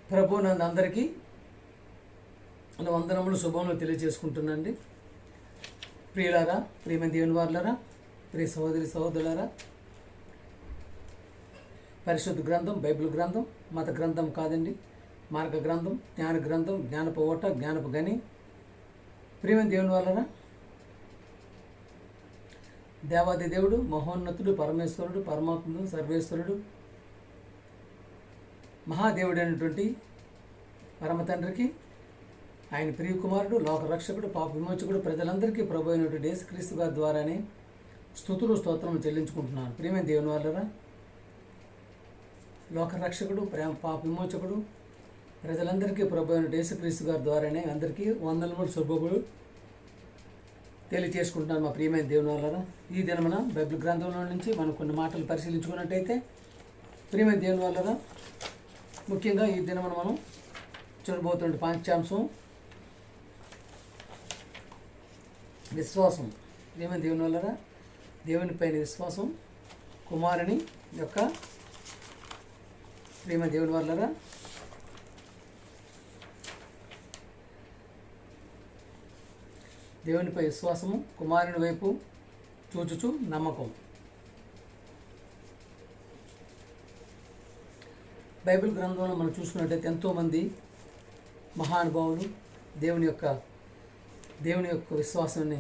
ప్రభు నందు అందరికీ వందనములు శుభములు తెలియజేసుకుంటున్నాండి. ప్రియులారా, ప్రియమైన దేవుని వారులారా, ప్రియ సహోదరి సహోదరులారా, పరిశుద్ధ గ్రంథం బైబిల్ గ్రంథం మత గ్రంథం కాదండి, మార్గ గ్రంథం, జ్ఞాన గ్రంథం, జ్ఞానపు ఓట, జ్ఞానపు గని. ప్రియమైన దేవుని వారులారా, దేవాది దేవుడు, మహోన్నతుడు, పరమేశ్వరుడు, పరమాత్ముడు, సర్వేశ్వరుడు, మహాదేవుడు అయినటువంటి పరమ తండ్రికి, ఆయన ప్రియకుమారుడు, లోకరక్షకుడు, పాప విమోచకుడు, ప్రజలందరికీ ప్రభు అయినటువంటి యేసుక్రీస్తు గారి ద్వారానే స్తుతులు స్తోత్రం చెల్లించుకుంటున్నాను. ప్రియమైన దేవుని వాళ్ళరా, లోకరక్షకుడు, పాప విమోచకుడు, ప్రజలందరికీ ప్రభు అయినటువంటి యేసుక్రీస్తు గారి ద్వారానే అందరికీ వందనములు శుభములు తెలియచేసుకుంటున్నాను. మా ప్రియమైన దేవుని వాళ్ళరా, ఈ దినమున బైబిల్ గ్రంథంలో నుంచి మనం కొన్ని మాటలు పరిశీలించుకున్నట్టయితే, ప్రియమైన దేవుని వాళ్ళరా, ముఖ్యంగా ఈ దినమున మనం చూడబోతున్న పాంచాంశం విశ్వాసం. ప్రియమైన దేవుని వాళ్ళరా, దేవుని పైన విశ్వాసం, కుమారుని యొక్క ప్రియమైన దేవుని వాళ్ళరా, దేవునిపై విశ్వాసము, కుమారుని వైపు చూచుచు నమ్మకం. బైబిల్ గ్రంథంలో మనం చూసుకున్నట్టయితే ఎంతోమంది మహానుభావులు దేవుని యొక్క విశ్వాసాన్ని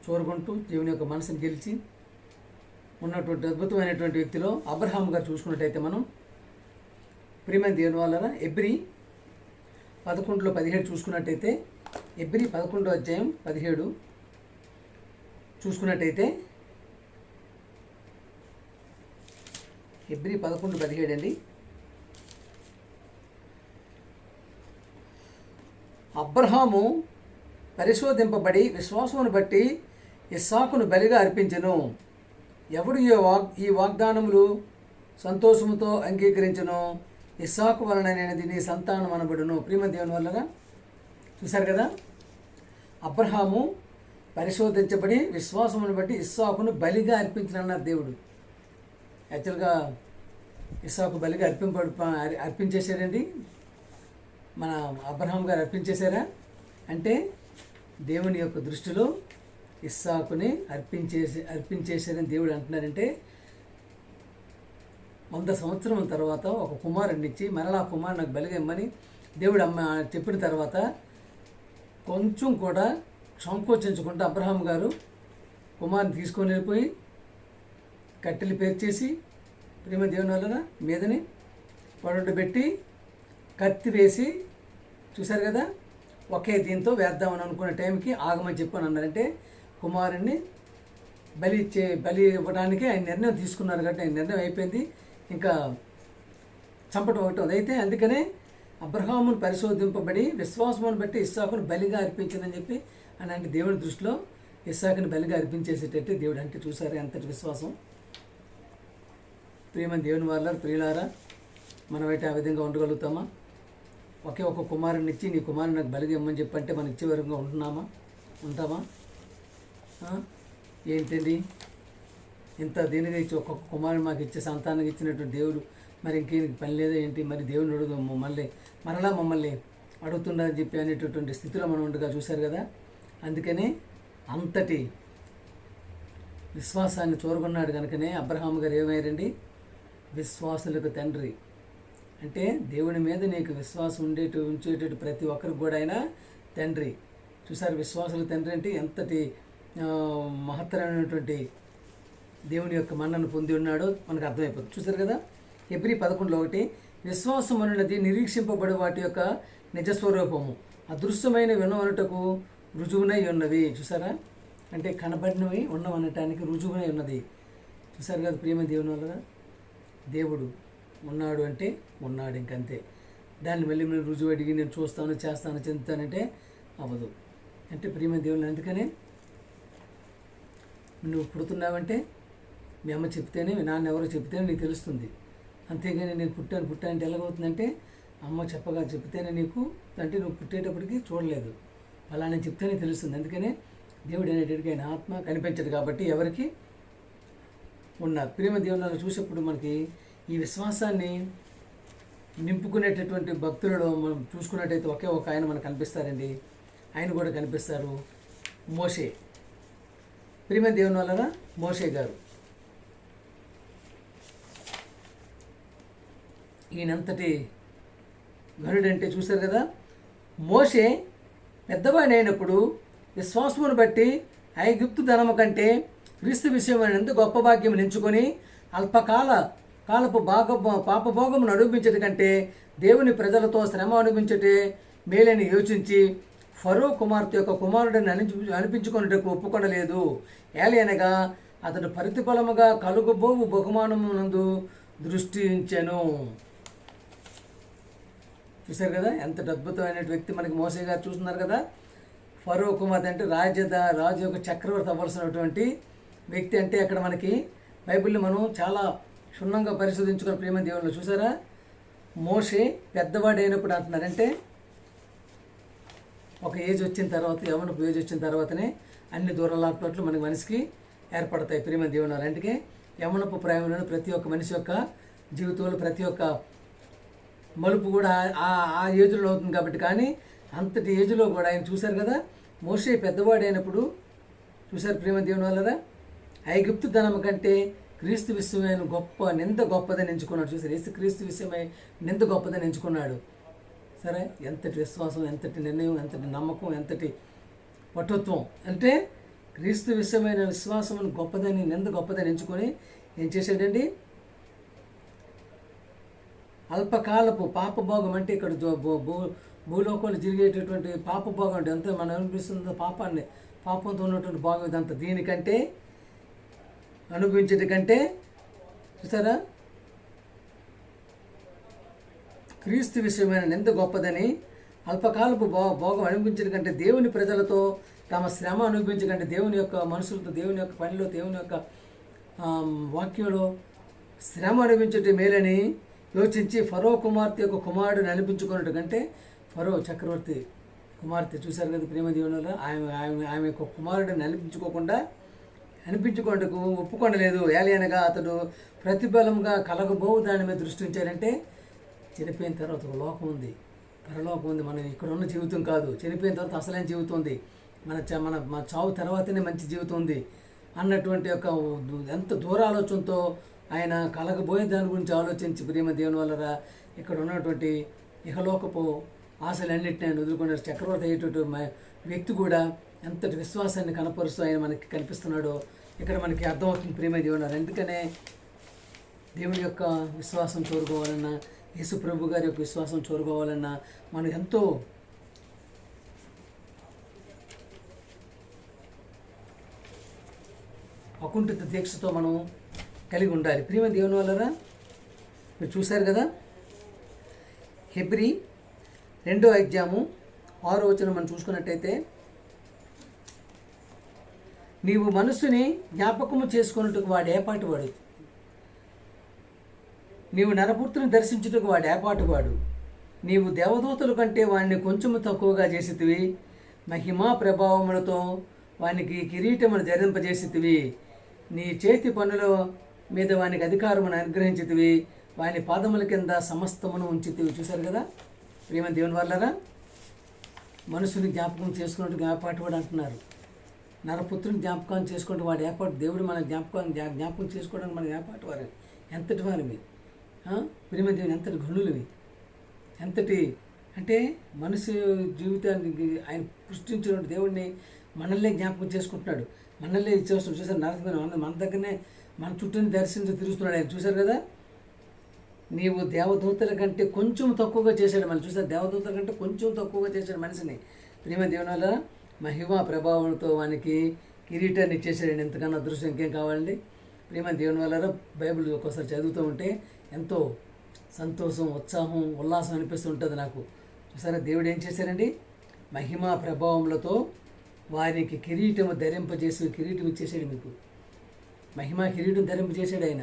చూరుకుంటూ దేవుని యొక్క మనసుని గెలిచి ఉన్నటువంటి అద్భుతమైనటువంటి వ్యక్తిలో అబ్రహాం గారు చూసుకున్నట్టయితే మనం ప్రియమైన దేవుని వాళ్ళ ఎబ్రీ 11:17 చూసుకున్నట్టయితే, ఎబ్రీ 11:17 చూసుకున్నట్టయితే, ఎబ్రీ 11:17 అండి. అబ్రహాము పరిశోధింపబడి విశ్వాసమును బట్టి ఇస్సాకును బలిగా అర్పించెను. ఎవడు ఈ వాగ్దానములు సంతోషముతో అంగీకరించెను, ఇస్సాకు వలననేది నీ సంతానం అనబడును. ప్రియమైన దేవుని వలన చూశారు కదా, అబ్రహాము పరిశోధించబడి విశ్వాసమును బట్టి ఇస్సాకును బలిగా అర్పించినన్నారు దేవుడు. యాక్చువల్గా ఇస్సాకు బలిగా అర్పించేశారండి. మన అబ్రహాం గారు అర్పించేశారా దేవుని యొక్క దృష్టిలో ఇస్సాకుని అర్పించేశారని దేవుడు అంటున్నారంటే, 100 సంవత్సరం తర్వాత ఒక కుమారుడిని ఇచ్చి మరలా కుమారు నాకు బలిగా ఇమ్మని దేవుడు చెప్పిన తర్వాత కొంచెం కూడా సంకోచించకుండా అబ్రహాం గారు కుమారుని తీసుకొని వెళ్ళిపోయి కట్టెలు పేర్చేసి ప్రేమ దేవుని వలన మీదని పడబెట్టి కత్తి వేసి, చూశారు కదా, దీంతో వేద్దామని అనుకునే టైంకి ఆగమని చెప్పని అన్నారంటే కుమారుణ్ణి బలి ఇవ్వడానికి ఆయన నిర్ణయం తీసుకున్నారు కాబట్టి ఆయన నిర్ణయం అయిపోయింది, ఇంకా చంపటం ఒకటి ఉంది. అయితే అందుకనే అబ్రహామును పరిశోధింపబడి విశ్వాసమును బట్టి ఇస్సాకును బలిగా అర్పించిందని చెప్పి అని అంటే దేవుని దృష్టిలో ఇస్సాకుని బలిగా అర్పించేసేటట్టు దేవుడు అంటే చూసారా ఎంతటి విశ్వాసం. ప్రియమైన దేవుని వాళ్ళ ప్రియులారా, మనమైతే ఆ విధంగా ఉండగలుగుతామా? ఒక కుమారుని ఇచ్చి నీ కుమారుని నాకు బలిగా ఇమ్మని చెప్పంటే మనం ఇచ్చే వరకు ఉంటామా? ఏంటండి ఇంత దీనిగా ఇచ్చి ఒక్కొక్క కుమారుని మాకు ఇచ్చే సంతానం ఇచ్చినటువంటి దేవుడు మరి ఇంకేం పని లేదా ఏంటి, మరి దేవుని అడుగు మరలా మమ్మల్ని అడుగుతుండని చెప్పి అనేటటువంటి స్థితిలో మనం ఉండగా చూశారు కదా. అందుకనే అంతటి విశ్వాసాన్ని చూరగొన్నాడు కనుకనే అబ్రహాం గారు ఏమయ్యారండి, విశ్వాసులకు తండ్రి. అంటే దేవుని మీద నీకు విశ్వాసం ఉంచేటట్టు ప్రతి ఒక్కరికి కూడా ఆయన తండ్రి. చూసారు, విశ్వాసుల తండ్రి అంటే ఎంతటి మహత్తరమైనటువంటి దేవుని యొక్క మన్నను పొంది ఉన్నాడో మనకు అర్థమైపోతుంది. చూసారు కదా, ఎబ్రీ 11:1 విశ్వాసం అనున్నది నిరీక్షింపబడి వాటి యొక్క నిజస్వరూపము, అదృశ్యమైన వినవనుటకు రుజువునై ఉన్నవి. చూసారా, అంటే కనబడినవి ఉన్నవనటానికి రుజువునై ఉన్నది. చూసారు కదా ప్రియమైన దేవుని వల్ల దేవుడు ఉన్నాడు అంటే ఉన్నాడు, ఇంకంతే. దాన్ని మళ్ళీ నేను రుజువు అడిగి నేను చూస్తాను, చేస్తాను, చెందుతానంటే అవ్వదు. అంటే ప్రియమైన దేవుని అందుకనే నువ్వు పుడుతున్నావంటే మీ అమ్మ చెప్తేనే, మీ నాన్న ఎవరో చెప్తేనే నీకు తెలుస్తుంది. అంతేగాని నేను పుట్టాను అంటే ఎలాగవుతుందంటే అమ్మ చెప్తేనే నీకు, అంటే నువ్వు పుట్టేటప్పటికి చూడలేదు, అలా నేను చెప్తేనే తెలుస్తుంది. అందుకనే దేవుడు అనేటడికి ఆయన ఆత్మ కనిపించదు కాబట్టి ఎవరికి ఉన్నారు. ప్రేమ దేవుని చూసేప్పుడు మనకి ఈ విశ్వాసాన్ని నింపుకునేటటువంటి భక్తులలో మనం చూసుకున్నట్టయితే ఒకే ఒక ఆయన మనకు కనిపిస్తారండి. ఆయన కూడా కనిపిస్తారు, మోషే. ప్రియమైన దేవుని వలన మోషే గారు ఈయనంతటి గనుడంటే చూశారు కదా. మోషే పెద్దవాడి అయినప్పుడు విశ్వాసమును బట్టి ఐగుప్తు ధనము కంటే క్రీస్తు విషయమైనందు గొప్ప భాగ్యం నించుకొని కాలపు పాపభోగమును అనుభవించటి కంటే దేవుని ప్రజలతో శ్రమ అనుభవించటే మేలని యోచించి ఫరో కుమార్తె యొక్క కుమారుడిని అనిపించుకొనుటకు ఒప్పుకొనలేదు. ఏలయనగా అతడు ప్రతిఫలముగా కలుగుబోవు బహుమానమునందు దృష్టి ఉంచెను. చూశారు కదా ఎంత అద్భుతమైన వ్యక్తి మనకి మోసే గారు చూస్తున్నారు కదా. ఫరో కుమార్తె అంటే రాజు యొక్క చక్రవర్తి అవ్వాల్సినటువంటి వ్యక్తి. అంటే అక్కడ మనకి బైబిల్ని మనం చాలా క్షుణ్ణంగా పరిశోధించుకున్న ప్రేమ దేవుళ్ళు చూసారా. మోషే పెద్దవాడు అయినప్పుడు అంటున్నారంటే ఒక ఏజ్ వచ్చిన తర్వాత, యవ్వనపు ఏజ్ వచ్చిన తర్వాతనే అన్ని దూరాలట్లు మనకి మనిషికి ఏర్పడతాయి ప్రేమ దేవుళ్ళు. అందుకే యవ్వనపు ప్రాయంలో ప్రతి ఒక్క మనిషి యొక్క జీవితంలో ప్రతి ఒక్క మలుపు కూడా ఆ ఏజ్లో అవుతుంది కాబట్టి. కానీ అంతటి ఏజ్లో కూడా ఆయన చూశారు కదా. మోషే పెద్దవాడు అయినప్పుడు చూశారు ప్రేమ దేవుని వల్లరా, ఐగుప్తు ధనం కంటే క్రీస్తు విషయమైన నింద గొప్పదని ఎంచుకున్నాడు. చూసారు, యేసు క్రీస్తు విషయమై నింద గొప్పదని ఎంచుకున్నాడు. సరే, ఎంతటి విశ్వాసం, ఎంతటి నిర్ణయం, ఎంతటి నమ్మకం, ఎంతటి పటుత్వం. అంటే క్రీస్తు విషయమైన విశ్వాసం గొప్పదని, నింద గొప్పదని ఎంచుకొని ఏం చేశాడండి, అల్పకాలపు పాపభోగం అంటే ఇక్కడ భూలోకంలో జరిగేటటువంటి పాపభోగం అంటే అంతా మనం అనిపిస్తుంది పాపంతో ఉన్నటువంటి భోగం ఇదంతా. దీనికంటే అనుభవించేటి కంటే చూసారా క్రీస్తు విషయమైన నింద గొప్పదని, అల్పకాలపు భోగం అనుభవించడం కంటే దేవుని ప్రజలతో తమ శ్రమ అనుభవించకంటే దేవుని యొక్క మనుషులతో, దేవుని యొక్క పనిలో, దేవుని యొక్క వాక్యంలో శ్రమ అనుభవించటం మేలని యోచించి ఫరో కుమార్తె యొక్క కుమారుడిని అనిపించుకున్నట్టు కంటే ఫరో చక్రవర్తి కుమార్తె చూశారు కదా ప్రేమ దేవునిలో ఆమె యొక్క కుమారుడిని అనిపించుకుంటకు ఒప్పుకొనలేదు. ఏలయనగా అతడు ప్రతిఫలంగా కలగబోవు దాని మీద దృష్టి ఉంచారంటే చనిపోయిన తర్వాత ఒక లోకం ఉంది, పరలోకం ఉంది. మనం ఇక్కడ ఉన్న జీవితం కాదు, చనిపోయిన తర్వాత అసలైన జీవితం ఉంది. మన చావు తర్వాతనే మంచి జీవితం ఉంది అన్నటువంటి యొక్క ఎంత దూరాలోచనతో ఆయన కలగబోయే దాని గురించి ఆలోచించి ప్రేమ దేవుని వల్ల ఇక్కడ ఉన్నటువంటి ఇహలోకపు ఆశలన్నింటినీ ఆయన వదులుకున్న చక్రవర్తి అయ్యేటువంటి వ్యక్తి కూడా ఎంతటి విశ్వాసాన్ని కనపరుస్తూ ఆయన మనకి కనిపిస్తున్నాడో ఇక్కడ మనకి అర్థమవుతుంది ప్రేమ దేవుని. ఎందుకనే దేవుని యొక్క విశ్వాసం చూరుకోవాలన్నా, యేసు ప్రభు గారి యొక్క విశ్వాసం చూరుకోవాలన్నా మనం ఎంతో అకుంఠిత దీక్షతో మనం కలిగి ఉండాలి ప్రియమ దేవుని వల్లరా. మీరు చూశారు కదా, హెబ్రీ 2వ అధ్యాయము 6వ వచనం మనం చూసుకున్నట్టయితే, నీవు మనస్సుని జ్ఞాపకము చేసుకున్నట్టుకు వాడు ఏపాటి వాడు, నీవు నరపుత్రుని దర్శించుటకు వాడు ఏపాటి వాడు, నీవు దేవదూతల కంటే వాడిని కొంచెము తక్కువగా చేసితివి, మహిమా ప్రభావములతో వానికి కిరీటమును ధరింపజేసితివి, నీ చేతి పనుల మీద వానికి అధికారమును అనుగ్రహించితివి, వాని పాదముల కింద సమస్తమును ఉంచితివి. చూశారు కదా ప్రేమ దేవుని వల్లరా. మనుషుని జ్ఞాపకం చేసుకున్నట్టు ఏపాటి వాడు అంటున్నారు. నరపుత్రుని జ్ఞాపకం చేసుకుంటే వాడు ఏపాటు, దేవుడు మన జ్ఞాపకం చేసుకోవడానికి మన ఏపాటి వారు, ఎంతటి వారివి ప్రేమ దేవుని, ఎంతటి గనులవి, ఎంతటి అంటే మనిషి జీవితానికి ఆయన సృష్టించిన దేవుడిని మనల్నే జ్ఞాపకం చేసుకుంటున్నాడు, మనల్నే ఇచ్చేస్తున్నాడు. చూసారు, నరసింహ మన దగ్గరనే మన చుట్టూని దర్శించి తిరుగుతున్నాడు ఆయన. చూశారు కదా, నీవు దేవదూతల కంటే కొంచెం తక్కువగా చేశాడు మనం. చూసారు, దేవదూతల కంటే కొంచెం తక్కువగా చేశాడు మనిషిని. ప్రేమ దేవుని వల్ల మహిమ ప్రభావంతో వానికి కిరీటాన్ని ఇచ్చేసాడు. ఎంతకన్నా అదృష్టం ఇంకేం కావాలండి. ప్రేమ దేవుని వల్ల బైబిల్ ఒక్కోసారి చదువుతూ ఉంటే ఎంతో సంతోషం, ఉత్సాహం, ఉల్లాసం అనిపిస్తుంటుంది నాకు. చూసారా, దేవుడు ఏం చేశారండి, మహిమా ప్రభావములతో వారికి కిరీటము ధరింపజేసి కిరీటం ఇచ్చేసాడు. మీకు మహిమా కిరీటం ధరింపజేశాడు ఆయన,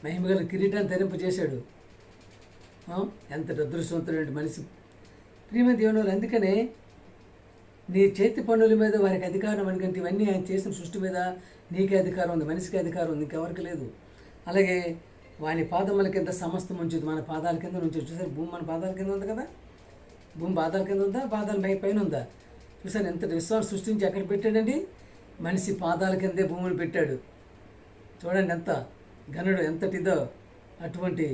మహిమగల కిరీటాన్ని ధరింపజేశాడు. ఎంతటి అదృష్టవంతుడైన మనిషి ప్రియమ దేవుని వల్ల. అందుకనే నీ చేతి పనుల మీద వారికి అధికారం అనుకంటే ఇవన్నీ ఆయన చేసిన సృష్టి మీద నీకే అధికారం ఉంది, మనిషికి అధికారం ఉంది, ఇంకెవరికి లేదు. అలాగే వాని పాదముల కింద సమస్తం ఉంచుతుంది. మన పాదాల కింద నుంచి చూసారు, భూమి మన పాదాల కింద ఉంది కదా, భూమి పాదాల కింద ఉందా, పాదాల పైన ఉందా? చూసారు ఎంత విశ్వాసం సృష్టించి ఎక్కడ పెట్టాడండి? మనిషి పాదాల కిందే భూమిని పెట్టాడు. చూడండి ఎంత ఘనుడు, ఎంతటిదో. అటువంటి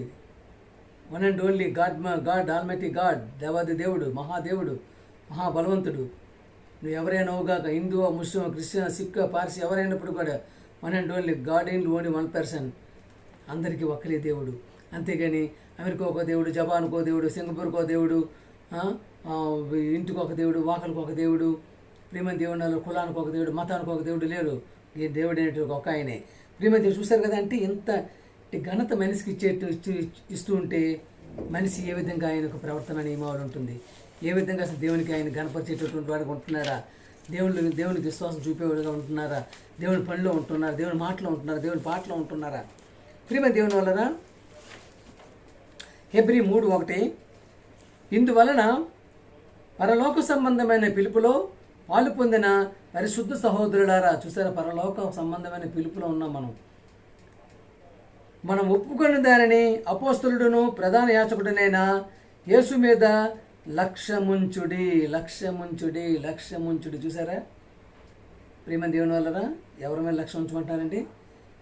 one and only God almighty God, దేవాది దేవుడు, మహాదేవుడు, మహాబలవంతుడు. నువ్వు ఎవరైనా అవుగాక, హిందూ, ముస్లిం, క్రిస్టియన్, సిక్, పార్సీ ఎవరైనప్పుడు కూడా one and only God in only one person. అందరికీ ఒక్కలే దేవుడు. అంతేగాని అమెరికా ఒక దేవుడు, జపాన్కో దేవుడు, సింగపూర్కో దేవుడు, ఇంటికి ఒక దేవుడు, వాకలకు ఒక దేవుడు, ప్రేమ దేవుడు, కులానికి ఒక దేవుడు, మతానికి ఒక దేవుడు లేరు. ఈ దేవుడు అనేటువంటి ఒక ఆయనే. ప్రేమ దేవుడు చూశారు కదా. అంటే ఇంత ఘనత మనిషికి ఇస్తూ ఉంటే మనిషి ఏ విధంగా ఆయనకు ప్రవర్తన నియమావళి ఉంటుంది, ఏ విధంగా అసలు దేవునికి ఆయన గణపరిచేటటువంటి వాడిగా ఉంటున్నారా, దేవునికి విశ్వాసం చూపేవాడుగా ఉంటున్నారా, దేవుని పనిలో ఉంటున్నారా, దేవుని మాటలో ఉంటున్నారా, దేవుని పాటలో ఉంటున్నారా? ప్రేమ దేవుని వలన హెబ్రీ 3:1 ఇందువలన పరలోక సంబంధమైన పిలుపులో పాలు పొందిన పరిశుద్ధ సహోదరులారా, చూసారా, పరలోక సంబంధమైన పిలుపులో ఉన్నాం మనం ఒప్పుకొని దానిని అపోస్తలుడును ప్రధాన యాచకుడునైన యేసు మీద లక్ష్యముంచుడి. చూసారా ప్రేమ దేవుని వలన ఎవరి మీద లక్ష్యం ఉంచమంటారండి?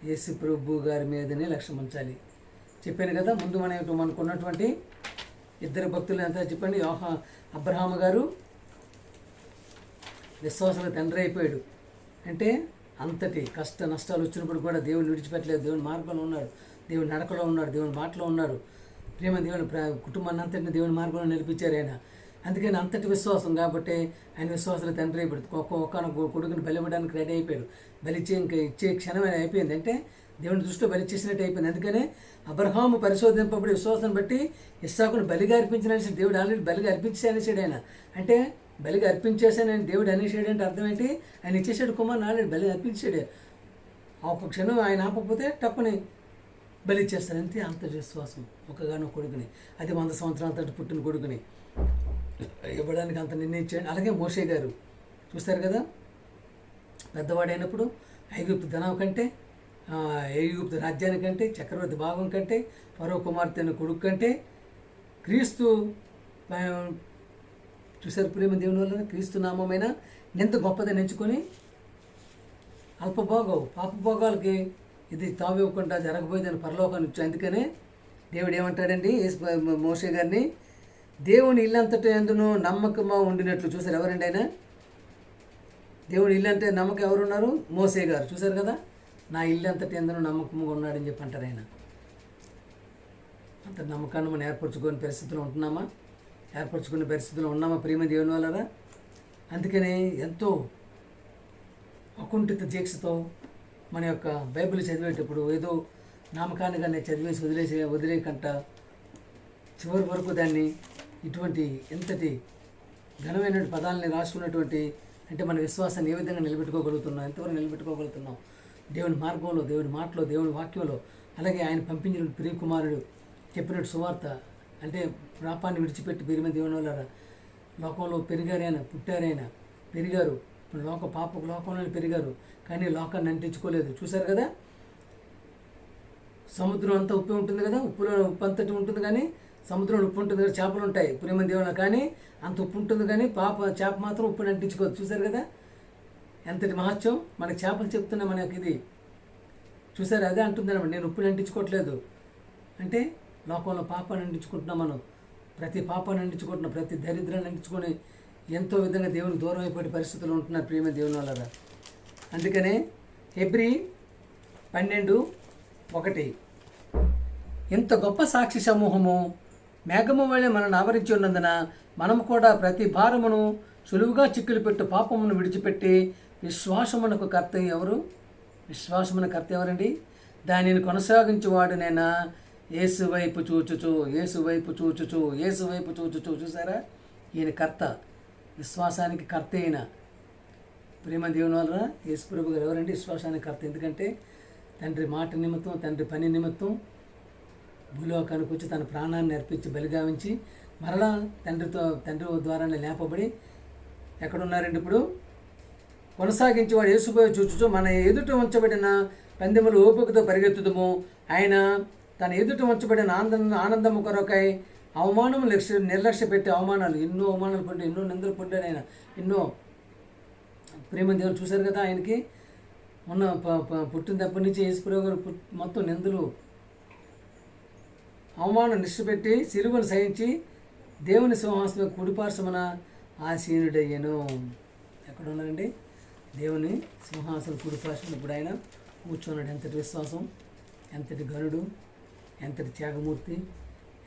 యేసు ప్రభు గారి మీదనే లక్ష్యం ఉంచాలి. చెప్పాను కదా ముందు మనకున్నటువంటి ఇద్దరు భక్తులు ఎంత చెప్పండి. అబ్రహాము గారు విశ్వాసాలకు తండ్రి అయిపోయాడు. అంటే అంతటి కష్ట నష్టాలు వచ్చినప్పుడు కూడా దేవుని విడిచిపెట్టలేదు. దేవుని మార్గంలో ఉన్నాడు, దేవుని నడకలో ఉన్నాడు, దేవుని మాటలో ఉన్నారు. ప్రేమ దేవుని కుటుంబాన్ని అంతటిని దేవుని మార్గంలో నిలిపించారు ఆయన. అందుకని అంతటి విశ్వాసం కాబట్టి ఆయన విశ్వాసాలు తండ్రి అయిపోయాడు. ఒక్కొక్క కొడుకుని బలివ్వడానికి రెడీ అయిపోయాడు. ఇంకా ఇచ్చే క్షణమైన అయిపోయింది. అంటే దేవుని దృష్టిలో బలి చేసినట్టు అయిపోయింది. అందుకనే అబ్రహాము పరిశోధింపబడి విశ్వాసాన్ని బట్టి ఇస్సాకును బలిగా అర్పించిన దేవుడు ఆల్రెడీ బలిగా అర్పించి అనేసాడు ఆయన. అంటే బలిగా అర్పించేసాను ఆయన దేవుడు అనేసాడు అంటే అర్థం ఏంటి? ఆయన ఇచ్చేసాడు కుమారుని ఆల్రెడీ బలి అర్పించాడు. ఒక క్షణం ఆయన ఆపకపోతే టప్పని బలి ఇచ్చేస్తారు. అంతే అంత విశ్వాసం. ఒకగానో కొడుకుని, అది 100 సంవత్సరాల తోటి పుట్టిన కొడుకుని ఇవ్వడానికి అంత నిర్ణయించాడు. అలాగే మోషే గారు చూస్తారు కదా, పెద్దవాడైనప్పుడు ఐగుప్తు ధనం కంటే, ఐగుప్తు రాజ్యానికంటే, చక్రవర్తి భాగం కంటే, ఫరో కుమార్తె కొడుకు కంటే క్రీస్తు చూసారు ప్రేమ దేవుని వల్ల క్రీస్తు నామమైన ఎంత గొప్పదని ఎంచుకొని అల్పభోగం పాపభోగాలకి ఇది తావివ్వకుండా జరగబోయేదని పరలోకాన్ని ఇచ్చి. అందుకనే దేవుడు ఏమంటాడండి మోషే గారిని, దేవుని ఇల్లంతటి ఎందును నమ్మకమా ఉండినట్లు. చూసారు ఎవరండి ఆయన? దేవుని ఇల్లు అంటే నమ్మకం ఎవరున్నారు? మోసే గారు. చూసారు కదా, నా ఇల్లు అంతటి ఎందును నమ్మకంగా ఉన్నాడని చెప్పి అంటారు ఆయన. అంత నమ్మకాన్ని మనం ఏర్పరచుకునే పరిస్థితుల్లో ఉంటున్నామా? ఏర్పరచుకునే పరిస్థితుల్లో ఉన్నామా ప్రేమ దేవుని వల్ల? అందుకనే ఎంతో అకుంఠిత దీక్షతో మన యొక్క బైబిల్ చదివేటప్పుడు ఏదో నామకానిగా నేను చదివేసి వదిలేకంట చివరి వరకు దాన్ని ఇటువంటి ఎంతటి ఘనమైన పదాలని రాసుకున్నటువంటి, అంటే మన విశ్వాసాన్ని ఏ విధంగా నిలబెట్టుకోగలుగుతున్నాం, ఎంతవరకు నిలబెట్టుకోగలుగుతున్నాం దేవుని మార్గంలో, దేవుని మాటలో, దేవుని వాక్యంలో. అలాగే ఆయన పంపించిన ప్రియకుమారుడు చెప్పినట్టు సువార్త, అంటే పాపాన్ని విడిచిపెట్టి ప్రియమైన దేవుని వల్ల లోకంలో పెరిగారైనా, పుట్టారైనా, పెరిగారు. లోకంలోనే పెరిగారు, కానీ లోకాన్ని అంటించుకోలేదు. చూశారు కదా, సముద్రం అంతా ఉప్పు ఉంటుంది కదా, ఉప్పు అంతటి ఉంటుంది కానీ సముద్రంలో ఉప్పు ఉంటుంది కదా, చేపలు ఉంటాయి ప్రేమ దేవుని, కానీ అంత ఉప్పు ఉంటుంది కానీ చేప మాత్రం ఉప్పుని అంటించుకోవచ్చు. చూశారు కదా ఎంతటి మహత్యం మనకి చేపలు చెప్తున్నా మనకి ఇది. చూసారు, అదే అంటుంది అన్నమాట, నేను ఉప్పుని అంటించుకోవట్లేదు అంటే లోకంలో పాపాన్ని అంటించుకుంటున్నాం మనం. ప్రతి పాపాన్ని అంటించుకుంటున్నాం, ప్రతి దరిద్రాన్ని అంటించుకొని ఎంతో విధంగా దేవునికి దూరం అయిపోయే పరిస్థితులు ఉంటున్నారు ప్రేమ దేవుని వల్ల. అందుకనే హెబ్రీ 12:1 ఇంత గొప్ప సాక్షి సమూహము మేఘము వలె మనల్ని ఆవరించి ఉన్నందున మనము కూడా ప్రతి భారమును సులువుగా చిక్కులు పెట్టు పాపమును విడిచిపెట్టి విశ్వాసమునకు కర్త ఎవరు? విశ్వాసమున కర్త ఎవరండి? దానిని కొనసాగించేవాడు నేనా యేసు వైపు చూచుచు. చూసారా, ఈయన కర్త, విశ్వాసానికి కర్త అయిన ప్రేమ దేవుని వల్ల యేసు ప్రభు గారు ఎవరండి? విశ్వాసానికి కర్త. ఎందుకంటే తండ్రి మాట నిమిత్తం, తండ్రి పని నిమిత్తం భూలోకానికి వచ్చి తన ప్రాణాన్ని అర్పించి బలిగావించి మరలా తండ్రి ద్వారానే లేపబడి ఎక్కడున్నారండి ఇప్పుడు? కొనసాగించేవాడు యేసుపై చూచుచు మన ఎదుట ఉంచబడిన పందెములు ఓపికతో పరిగెత్తుదము. ఆయన తన ఎదుట ఉంచబడిన ఆనందము కొరకై అవమానం నిర్లక్ష్య పెట్టి అవమానాలు, ఎన్నో అవమానాలు పొంది, ఎన్నో నిందలు పొందాడు ఆయన. ఎన్నో ప్రేమ దేవుని చూశారు కదా, ఆయనకి ఉన్న పుట్టినప్పటి నుంచి యేసుప్రభు గారు మొత్తం నిందలు అవమానం నిష్ఠపెట్టి సిలువను సహించి దేవుని సింహాసనం కుడిపార్శ్వమున ఆసీనుడయ్యను. ఎక్కడ ఉన్నారండి? దేవుని సింహాసనం కుడిపార్శ్వమున ఇప్పుడు ఆయన కూర్చున్నాడు. ఎంతటి విశ్వాసం, ఎంతటి గనుడు, ఎంతటి త్యాగమూర్తి,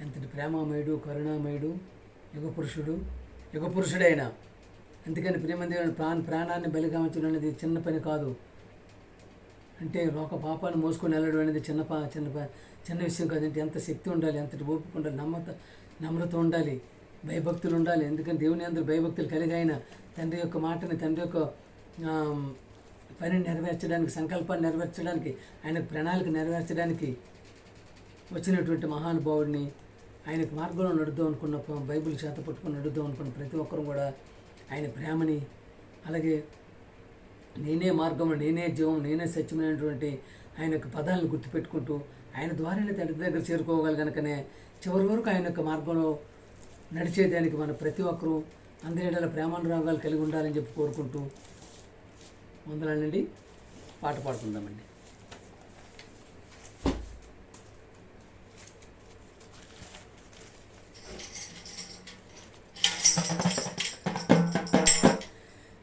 ఎంతటి ప్రేమామయుడు, కరుణామయుడు, యుగపురుషుడైన. అందుకని ప్రేమదేవుని ప్రాణాన్ని బలిగావించడం అనేది చిన్న పని కాదు. అంటే లోక పాపాన్ని మోసుకొని వెళ్ళడం అనేది చిన్న విషయం కాదంటే ఎంత శక్తి ఉండాలి, ఎంతటి ఓపిక ఉండాలి, నమ్రత ఉండాలి, భయభక్తులు ఉండాలి. ఎందుకంటే దేవుని అందరూ భయభక్తులు కలిగి ఆయన తండ్రి యొక్క మాటని, తండ్రి యొక్క పనిని నెరవేర్చడానికి, సంకల్పాన్ని నెరవేర్చడానికి, ఆయన ప్రణాళిక నెరవేర్చడానికి వచ్చినటువంటి మహానుభావుడిని, ఆయనకు మార్గంలో నడుద్దాం అనుకున్న, బైబిల్ చేత పట్టుకొని నడుద్దాం అనుకున్న ప్రతి ఒక్కరు కూడా ఆయన ప్రేమని, అలాగే నేనే మార్గము, నేనే జీవం, నేనే సత్యమైనటువంటి ఆయన యొక్క పదాలను గుర్తుపెట్టుకుంటూ ఆయన ద్వారానే తండ్రి దగ్గర చేరుకోగలి కనుకనే చివరి వరకు ఆయన యొక్క మార్గంలో నడిచేదానికి మన ప్రతి ఒక్కరూ అందరి ప్రేమానురాగాలు కలిగి ఉండాలని చెప్పి కోరుకుంటూ వందనాలండి. పాట పాడుకుందామండి.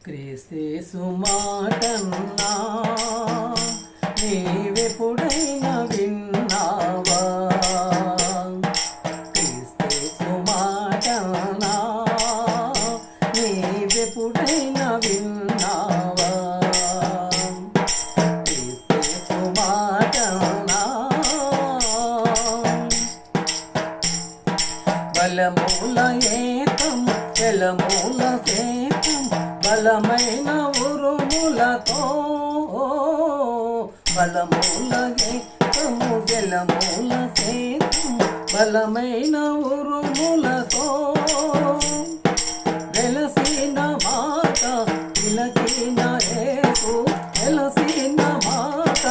క్రీస్తు మాటన్నా నీవెప్పుడైనా విన్నావా? క్రీస్తు మాటన్నా నీవెప్పుడైనా విన్నావా? క్రీస్తు మాటన్నా బలమూల ఏకం జలమూల సేకం బలమైన ఉరుములతో, బలమూల ఏకము జలమూల సేకం బలమైన ఉరుములతో వెలసిన మాట పిలకిన యేసు, వెలసిన మాట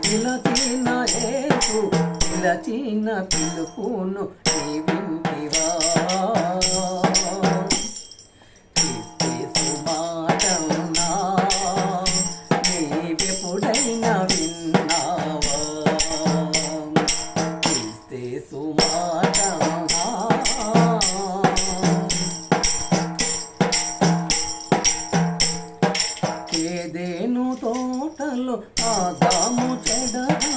పిలకిన యేసు, పిలచిన పిలుపును నీ వింటివా? నీవెప్పుడైనా విన్నావా? క్రీస్తు మాట ఏదేను తోటలో ఆదాము చెడగా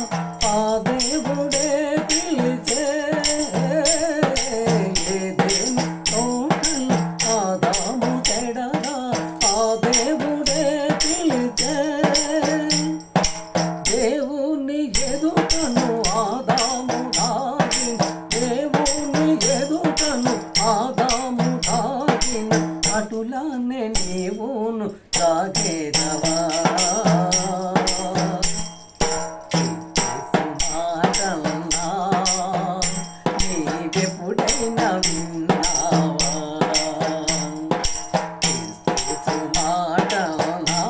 ఆ దేవుడే పిలిచే, ఏదేను తోటలో ఆదాము చెడగా ఆ దేవుడే పిలిచే, దేవుని ఎదుటను ఆదాము దాగిన, దేవుని ఎదుటను ఆదాము దాగిన అటులానే నీవును దాగేదవా? మాటన్నా నీవెప్పుడైనా విన్నావా? మాటన్నా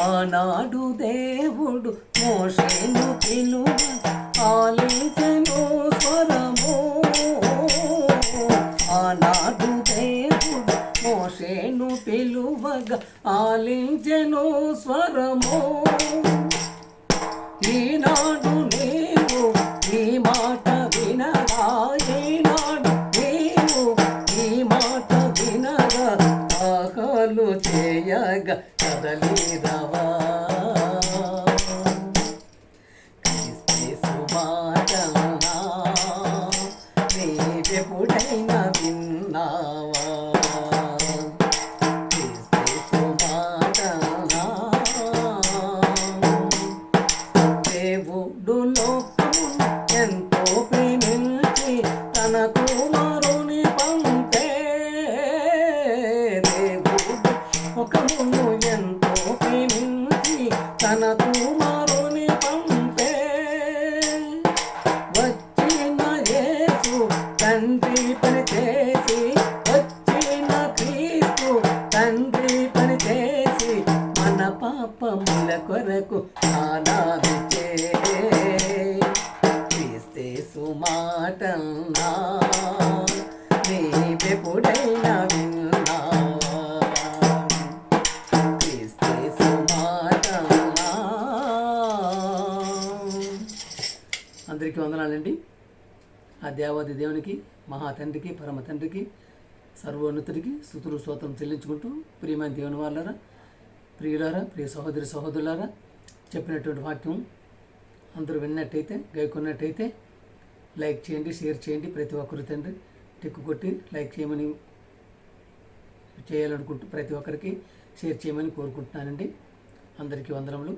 ఆనాడు దేవుడు మోషేను పిలువ ఆలించెను స్వరము, ఆనాడు దేవుడు మోషేను పిలువగా ఆలించెను స్వరము. ఈనాడు నీవు ఈ మాట వినగా, ఈనాడు నీవు ఈ మాట వినగా దాఖలు చేయగా కదలిరవా? క్రీస్తు మాటన్నా నీవెప్పుడైనా విన్నావా? క్రీస్తు మాటన్నా దేవుడు లోకమును ఎంతో ప్రేమించి తన కుమారుని పంపే, దేవుడు లోకమును ఎంతో ప్రేమించి తన కుమారుని పంపే, వచ్చిన యేసు తండ్రి పని చేసి, వచ్చిన క్రీస్తు తండ్రి పని చేసి మన మాటన్నా నీవెప్పుడైనా విన్నావా క్రీస్తు మాటన్నా. అందరికీ వందనాలండి. ఆ దేవాది దేవునికి, మహా తండ్రికి, పరమ తండ్రికి, సర్వోన్నతుడికి స్తుతులు స్తోత్రం చెల్లించుకుంటూ, ప్రియమైన దేవుని వాళ్ళారా, ప్రియులారా, ప్రియ సహోదరి సహోదరులారా, చెప్పినటువంటి వాక్యం అందరూ విన్నట్టయితే, గైకొన్నట్టయితే లైక్ చేయండి, షేర్ చేయండి. ప్రతి ఒక్కరు తండ్రి టిక్కు కొట్టి లైక్ చేయమని చేయాలనుకుంటూ ప్రతి ఒక్కరికి షేర్ చేయమని కోరుకుంటున్నానండి. అందరికీ వందనములు.